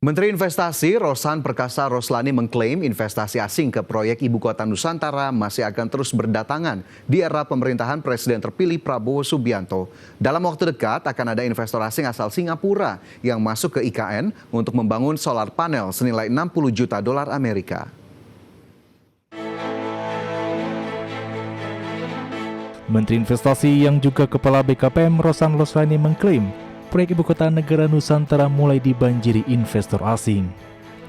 Menteri Investasi Rosan Perkasa Roslani mengklaim investasi asing ke proyek Ibu Kota Nusantara masih akan terus berdatangan di era pemerintahan Presiden terpilih Prabowo Subianto. Dalam waktu dekat akan ada investor asing asal Singapura yang masuk ke IKN untuk membangun solar panel senilai 60 juta dolar Amerika. Menteri Investasi yang juga Kepala BKPM Rosan Roslani mengklaim proyek Ibu Kota Negara Nusantara mulai dibanjiri investor asing.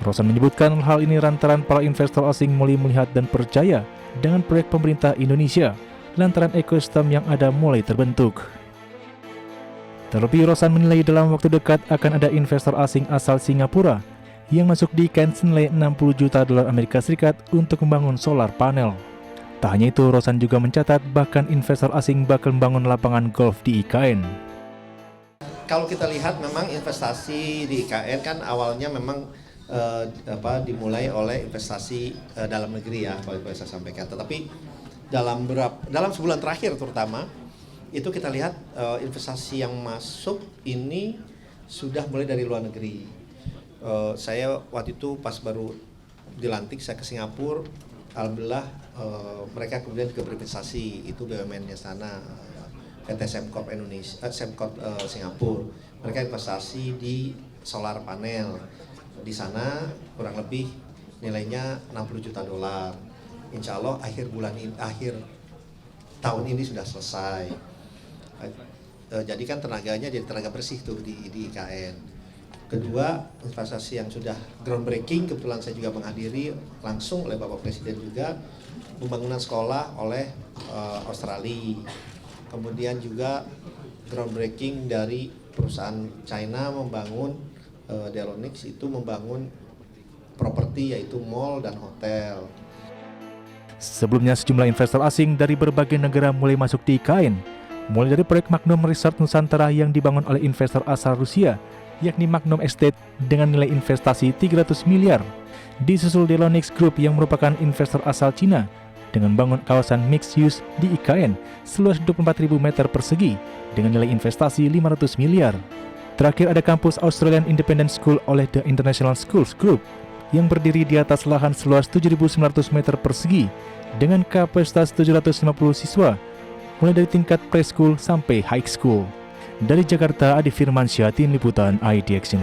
Rosan menyebutkan hal ini lantaran para investor asing mulai melihat dan percaya dengan proyek pemerintah Indonesia lantaran ekosistem yang ada mulai terbentuk. Terlebih Rosan menilai dalam waktu dekat akan ada investor asing asal Singapura yang masuk di IKN senilai 60 juta dolar Amerika Serikat untuk membangun solar panel. Tak hanya itu, Rosan juga mencatat bahkan investor asing bakal membangun lapangan golf di IKN. Kalau kita lihat memang investasi di IKN kan awalnya memang dimulai oleh investasi dalam negeri ya, kalau saya sampaikan. Tetapi dalam sebulan terakhir terutama itu kita lihat investasi yang masuk ini sudah mulai dari luar negeri. Saya waktu itu pas baru dilantik saya ke Singapura, alhamdulillah mereka kemudian juga berinvestasi, itu BUMN-nya sana. PT Semcorp Indonesia, Semcorp Singapura, mereka investasi di solar panel. Di sana kurang lebih nilainya 60 juta dolar. Insya Allah akhir tahun ini sudah selesai. Jadi kan tenaganya jadi tenaga bersih tuh di IKN. Kedua, investasi yang sudah groundbreaking, kebetulan saya juga menghadiri langsung oleh Bapak Presiden juga, pembangunan sekolah oleh Australia. Kemudian juga groundbreaking dari perusahaan China membangun Delonix itu membangun properti yaitu mall dan hotel. Sebelumnya sejumlah investor asing dari berbagai negara mulai masuk di IKN, mulai dari proyek Magnum Resort Nusantara yang dibangun oleh investor asal Rusia, yakni Magnum Estate dengan nilai investasi 300 miliar. Disusul Delonix Group yang merupakan investor asal Cina, dengan bangun kawasan mixed use di IKN seluas 24.000 meter persegi dengan nilai investasi 500 miliar. Terakhir ada kampus Australian Independent School oleh The International Schools Group yang berdiri di atas lahan seluas 7.900 meter persegi dengan kapasitas 750 siswa mulai dari tingkat preschool sampai high school. Dari Jakarta, Adi Firmansyah, Tim Liputan IDX.